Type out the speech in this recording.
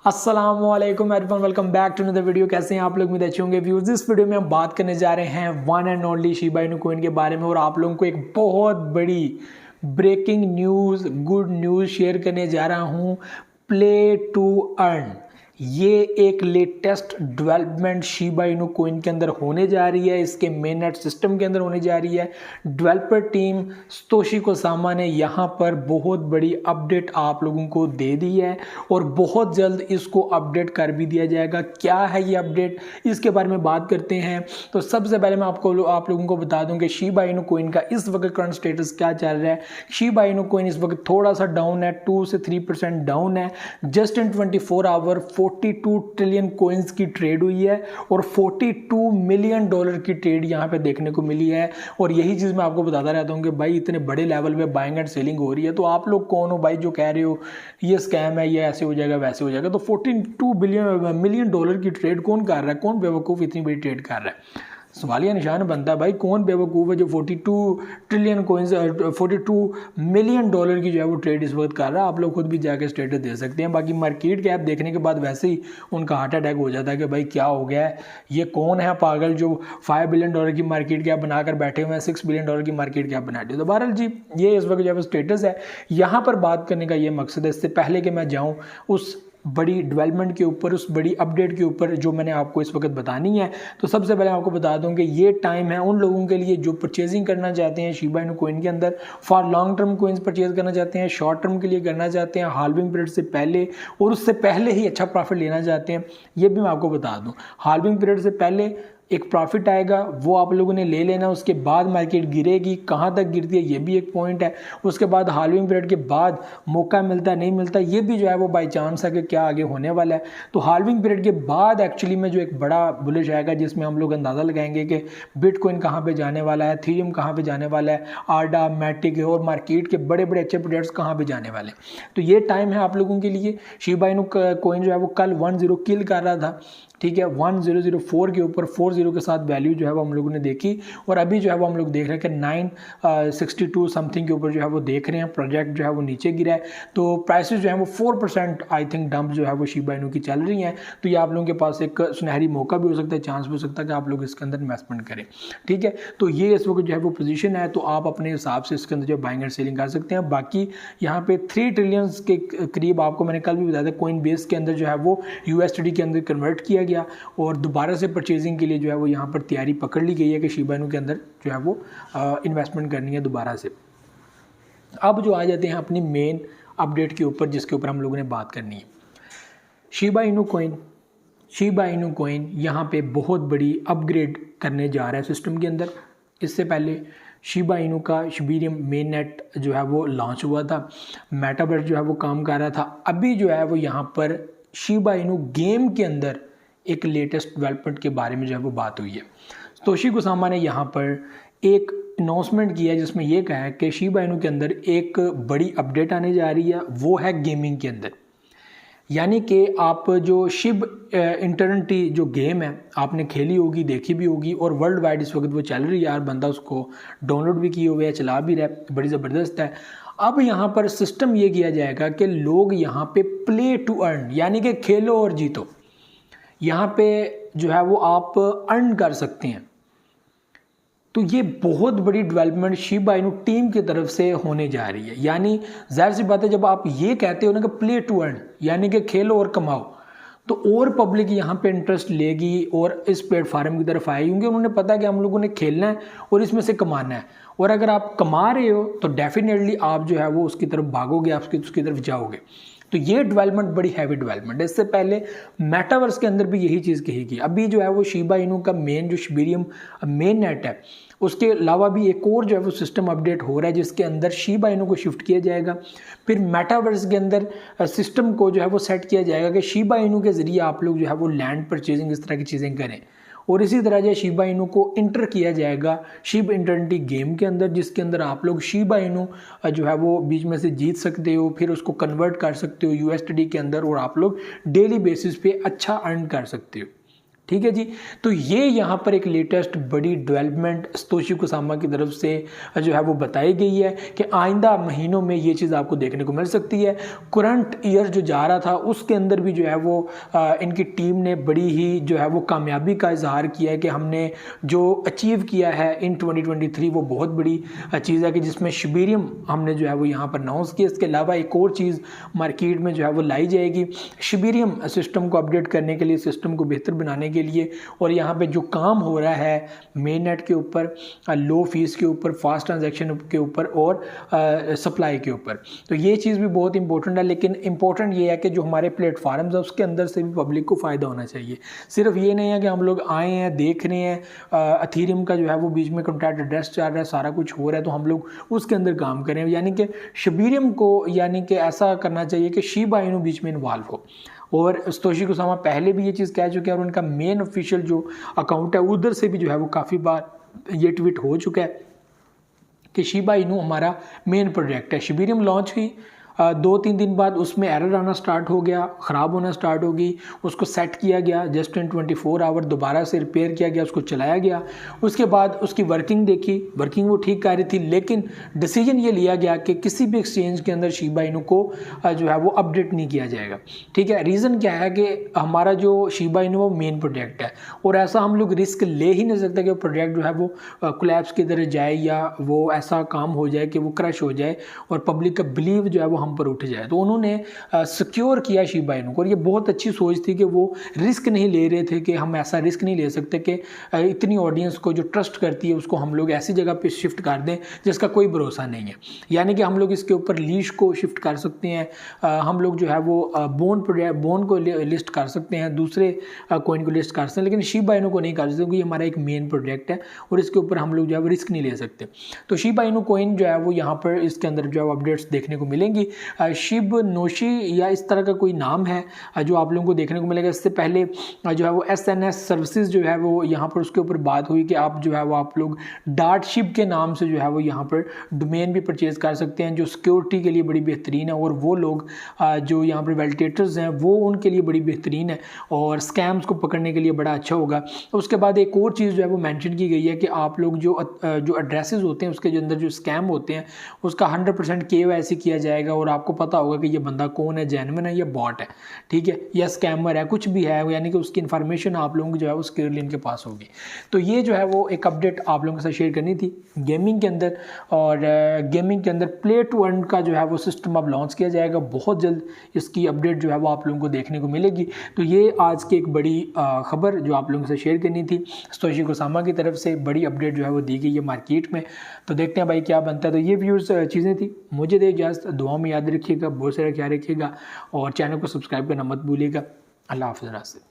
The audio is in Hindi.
अस्सलामुअलैकुम everyone, welcome back to another video. कैसे हैं आप लोग? उम्मीद अच्छे होंगे। व्यूज, इस वीडियो में हम बात करने जा रहे हैं one and only Shiba Inu coin के बारे में और आप लोगों को एक बहुत बड़ी breaking news, good news share करने जा रहा हूं। प्ले टू अर्न, ये एक latest development Shiba Inu coin के अंदर होने जा रही है, इसके मेन नेट सिस्टम के अंदर होने जा रही है। डेवलपर टीम सतोशी कोसामा ने यहाँ पर बहुत बड़ी अपडेट आप लोगों को दे दी है और बहुत जल्द इसको अपडेट कर भी दिया जाएगा। क्या है ये अपडेट, इसके बारे में बात करते हैं। तो सबसे पहले मैं आप लोगों को बता दूं कि शिबा इनू कॉइन का इस वक्त करंट स्टेटस क्या चल रहा है। शिबा इनू कॉइन इस वक्त थोड़ा सा डाउन है, 2 से 3% डाउन है। Just in 24 hour 42 trillion coins की ट्रेड हुई है और $42 मिलियन की ट्रेड यहाँ पे देखने को मिली है। और यही चीज़ मैं आपको बताता रहता हूँ कि भाई इतने बड़े लेवल पे बाइंग एंड सेलिंग हो रही है। तो आप लोग कौन हो भाई जो कह रहे हो ये स्कैम है, ये ऐसे हो जाएगा वैसे हो जाएगा? तो $42 मिलियन की ट्रेड कौन कर रहा है? कौन बेवकूफ़ इतनी बड़ी ट्रेड कर रहा है? सवालिया निशान बनता है भाई, कौन बेवकूफ़ है जो 42 ट्रिलियन कॉइन्स, $42 मिलियन की जो है वो ट्रेड इस वक्त कर रहा है। आप लोग खुद भी जाके स्टेटस दे सकते हैं। बाकी मार्केट कैप देखने के बाद वैसे ही उनका हार्ट अटैक हो जाता है कि भाई क्या हो गया है, ये कौन है पागल जो $5 बिलियन की मार्केट कैप बनाकर बैठे हुए हैं, $6 बिलियन की मार्केट कैप बना दी। तो बहरहाल जी, ये इस वक्त जो है स्टेटस है। यहाँ पर बात करने का ये मकसद है, इससे पहले कि मैं जाऊँ उस बड़ी डेवलपमेंट के ऊपर, उस बड़ी अपडेट के ऊपर जो मैंने आपको इस वक्त बतानी है, तो सबसे पहले आपको बता दूं कि ये टाइम है उन लोगों के लिए जो परचेजिंग करना चाहते हैं शिबा इनू कॉइन के अंदर, for long term coins purchase करना चाहते हैं, शॉर्ट टर्म के लिए करना चाहते हैं, हाल्विंग पीरियड से पहले और उससे पहले ही अच्छा प्रॉफिट लेना चाहते हैं। ये भी मैं आपको बता दूँ, हाल्विंग पीरियड से पहले एक प्रॉफिट आएगा, वो आप लोगों ने ले लेना। उसके बाद मार्केट गिरेगी, कहाँ तक गिरती है ये भी एक पॉइंट है। उसके बाद हाल्विंग पीरियड के बाद मौका मिलता है नहीं मिलता, ये भी जो है वो बाई चांस है कि क्या आगे होने वाला है। तो हाल्विंग पीरियड के बाद एक्चुअली में जो एक बड़ा बुलिश आएगा जिसमें हम लोग अंदाज़ा लगाएंगे कि बिटकॉइन कहाँ पर जाने वाला है, थीरियम कहाँ पर जाने वाला है, आर्डा, मैटिक और मार्केट के बड़े बड़े अच्छे प्रोडक्ट्स कहाँ पर जाने वाले। तो ये टाइम है आप लोगों के लिए। शिबा इनू कॉइन जो है वो कल 10 किल कर रहा था, ठीक है, 1004 के ऊपर 40 के साथ वैल्यू जो है वो हम लोगों ने देखी और अभी जो है वो हम लोग देख रहे हैं कि 962 समथिंग के ऊपर जो है वो देख रहे हैं। प्रोजेक्ट जो है वो नीचे गिरा है, तो प्राइसेस जो है वो 4% आई थिंक डंप जो है वो शिबा इनू की चल रही हैं। तो ये आप लोगों के पास एक सुनहरी मौका भी हो सकता है, चांस भी हो सकता है कि आप लोग इसके अंदर इन्वेस्टमेंट करें, ठीक है। तो ये इस वक्त जो है वो पोजीशन है, तो आप अपने हिसाब से इसके अंदर जो बाइंग एंड सेलिंग कर सकते हैं। बाकी यहाँ पे 3 ट्रिलियन के करीब आपको मैंने कल भी बताया था कॉइन बेस के अंदर जो है वो USD के अंदर कन्वर्ट किया गया और दोबारा से परचेजिंग के लिए जो है वो यहाँ पर तैयारी पकड़ ली गई है कि शिबा इनू के अंदर जो है वो इन्वेस्टमेंट करनी है दोबारा से। अब जो आ जाते हैं अपनी मेन अपडेट के ऊपर जिसके ऊपर हम लोगों ने बात करनी है। शिबा इनू कॉइन यहाँ पे बहुत बड़ी अपग्रेड करने जा रहा है सिस्टम के अंदर। इससे पहले शिबा इनू का शिबीरियम मेन नेट जो है वो लॉन्च हुआ था, मेटावर्स जो है वो काम कर रहा था। अभी जो है वो यहाँ पर शिबा इनू गेम के अंदर एक लेटेस्ट डेवलपमेंट के बारे में जो है वो बात हुई है। सतोशी कोसामा ने यहाँ पर एक अनाउंसमेंट किया है जिसमें यह कहा है कि शिबा इनू के अंदर एक बड़ी अपडेट आने जा रही है, वो है गेमिंग के अंदर। यानी कि आप जो शिब इंटरनिटी जो गेम है आपने खेली होगी, देखी भी होगी और वर्ल्ड वाइड इस वक्त वो चल रही है यार, बंदा उसको डाउनलोड भी किए हुए है, चला भी रहा है, बड़ी ज़बरदस्त है। अब यहाँ पर सिस्टम ये किया जाएगा कि लोग यहाँ पे प्ले टू अर्न, यानी कि खेलो और जीतो, यहाँ पे जो है वो आप अर्न कर सकते हैं। तो ये बहुत बड़ी डेवलपमेंट शिबा इनू टीम की तरफ से होने जा रही है। यानी जाहिर सी बात है जब आप ये कहते हो ना कि प्ले टू अर्न यानी कि खेलो और कमाओ, तो और पब्लिक यहाँ पे इंटरेस्ट लेगी और इस प्लेटफार्म की तरफ आएगी, क्योंकि उन्होंने पता है कि हम लोगों ने खेलना है और इसमें से कमाना है। और अगर आप कमा रहे हो तो डेफिनेटली आप जो है वो उसकी तरफ भागोगे, आप उसकी तरफ जाओगे। तो ये डेवलपमेंट बड़ी हैवी डेवलपमेंट है। इससे पहले मेटावर्स के अंदर भी यही चीज़ कही गई। अभी जो है वो शिबा इनू का मेन जो शिबीरियम मेन नेट है, उसके अलावा भी एक और जो है वो सिस्टम अपडेट हो रहा है जिसके अंदर शिबा इनू को शिफ्ट किया जाएगा। फिर मेटावर्स के अंदर सिस्टम को जो है वो सेट किया जाएगा कि शिबा इनू के ज़रिए आप लोग जो है वो लैंड परचेजिंग इस तरह की चीज़ें करें। और इसी तरह जो शिबा इनू को इंटर किया जाएगा शिब इंटरनिटी गेम के अंदर, जिसके अंदर आप लोग शिबा इनू जो है वो बीच में से जीत सकते हो, फिर उसको कन्वर्ट कर सकते हो USD के अंदर और आप लोग डेली बेसिस पे अच्छा अर्न कर सकते हो, ठीक है जी। तो ये यहाँ पर एक लेटेस्ट बड़ी डेवलपमेंट सतोशी कुसामा की तरफ से जो है वो बताई गई है कि आइंदा महीनों में ये चीज़ आपको देखने को मिल सकती है। करंट ईयर जो जा रहा था उसके अंदर भी जो है वो इनकी टीम ने बड़ी ही जो है वो कामयाबी का इजहार किया है कि हमने जो अचीव किया है इन 2023 वो बहुत बड़ी चीज़ है कि जिसमें शिबेरियम हमने जो है वो यहाँ पर अनाउंस किया। इसके अलावा एक और चीज़ मार्केट में जो है वो लाई जाएगी शिबेरियम सिस्टम को अपडेट करने के लिए, सिस्टम को बेहतर बनाने के लिए, और यहाँ पे जो काम हो रहा है मेन नेट के ऊपर, लो फीस के ऊपर, फास्ट ट्रांजैक्शन के ऊपर और सप्लाई के ऊपर। तो ये चीज़ भी बहुत इंपॉर्टेंट है। लेकिन इंपॉर्टेंट ये है कि जो हमारे प्लेटफॉर्म्स है उसके अंदर से भी पब्लिक को फ़ायदा होना चाहिए। सिर्फ ये नहीं है कि हम लोग आए हैं, देख रहे हैं, अथीरियम का जो है वो बीच में कॉन्ट्रैक्ट एड्रेस चल रहा है, सारा कुछ हो रहा है, तो हम लोग उसके अंदर काम करें। यानी कि शिबेरियम को यानी कि ऐसा करना चाहिए कि शिबा इनू बीच में इन्वॉल्व हो। और सतोशी कुसामा पहले भी ये चीज़ कह चुके हैं और उनका मेन ऑफिशियल जो अकाउंट है उधर से भी जो है वो काफ़ी बार ये ट्वीट हो चुका है कि शिबा इनू हमारा मेन प्रोजेक्ट है। शिबेरियम लॉन्च हुई 2-3 दिन बाद उसमें एरर आना स्टार्ट हो गया, ख़राब होना स्टार्ट हो गई, उसको सेट किया गया, जस्ट इन 24 आवर दोबारा से रिपेयर किया गया, उसको चलाया गया। उसके बाद उसकी वर्किंग देखी, वर्किंग वो ठीक कर रही थी, लेकिन डिसीजन ये लिया गया कि किसी भी एक्सचेंज के अंदर शिबा इनू को जो है वो अपडेट नहीं किया जाएगा। ठीक है, रीज़न क्या है कि हमारा जो शिबा इनू वो मेन प्रोजेक्ट है और ऐसा हम लोग रिस्क ले ही नहीं सकते कि वो प्रोजेक्ट जो है वो कोलैप्स की तरह जाए या वो ऐसा काम हो जाए कि वो क्रश हो जाए और पब्लिक का बिलीव जो है वो हम पर उठ जाए। तो उन्होंने सिक्योर किया शिबा इनू को, और ये बहुत अच्छी सोच थी कि वो रिस्क नहीं ले रहे थे कि हम ऐसा रिस्क नहीं ले सकते कि इतनी ऑडियंस को जो ट्रस्ट करती है उसको हम लोग ऐसी जगह पे शिफ्ट कर दें जिसका कोई भरोसा नहीं है। यानी कि हम लोग इसके ऊपर लीश को शिफ्ट कर सकते हैं, हम लोग जो है वो बोन को लिस्ट कर सकते हैं, दूसरे कॉइन को लिस्ट कर सकते हैं, लेकिन शिबा इनू को नहीं कर सकते क्योंकि हमारा एक मेन प्रोजेक्ट है और इसके ऊपर हम लोग जो है वो रिस्क नहीं ले सकते। तो शिबा इनू कॉइन जो है वो यहाँ पर इसके अंदर जो है अपडेट्स देखने को मिलेंगी। शिब नोशी या इस तरह का कोई नाम है जो आप लोगों को देखने को मिलेगा। इससे पहले जो है वो SNS सर्विसेज जो है वो यहाँ पर उसके ऊपर बात हुई कि आप जो है वो आप लोग डार्ट शिप के नाम से जो है वो यहाँ पर डोमेन भी परचेज कर सकते हैं, जो सिक्योरिटी के लिए बड़ी बेहतरीन है और वो लोग जो यहाँ पर वेलिडेटर्स हैं वो उनके लिए बड़ी बेहतरीन है और स्कैम्स को पकड़ने के लिए बड़ा अच्छा होगा। उसके बाद एक और चीज़ जो है वो मेंशन की गई है कि आप लोग जो एड्रेसेस होते हैं उसके जो अंदर जो स्कैम होते हैं उसका 100% KYC किया जाएगा और आपको पता होगा कि ये बंदा कौन है, जेन्युइन है या बॉट है, ठीक है, या स्कैमर है, कुछ भी है, यानी कि उसकी इन्फॉर्मेशन आप लोगों की जो है वो सिक्योरली इनके पास होगी। तो ये जो है वो एक अपडेट आप लोगों के साथ शेयर करनी थी गेमिंग के अंदर। और गेमिंग के अंदर प्ले टू अर्न का जो है वो सिस्टम अब लॉन्च किया जाएगा, बहुत जल्द इसकी अपडेट जो है वो आप लोगों को देखने को मिलेगी। तो ये आज की एक बड़ी खबर जो आप लोगों के साथ शेयर करनी थी, सतोशी कुसामा की तरफ से बड़ी अपडेट जो है वो दी गई है मार्केट में। तो देखते हैं भाई क्या बनता है। तो ये व्यूज़ चीज़ें थी, मुझे दे इजाज़त, दुआ में याद रखिएगा, बहुत सारा ख्याल रखिएगा और चैनल को सब्सक्राइब करना मत भूलिएगा। अल्लाह हाफ़िज़।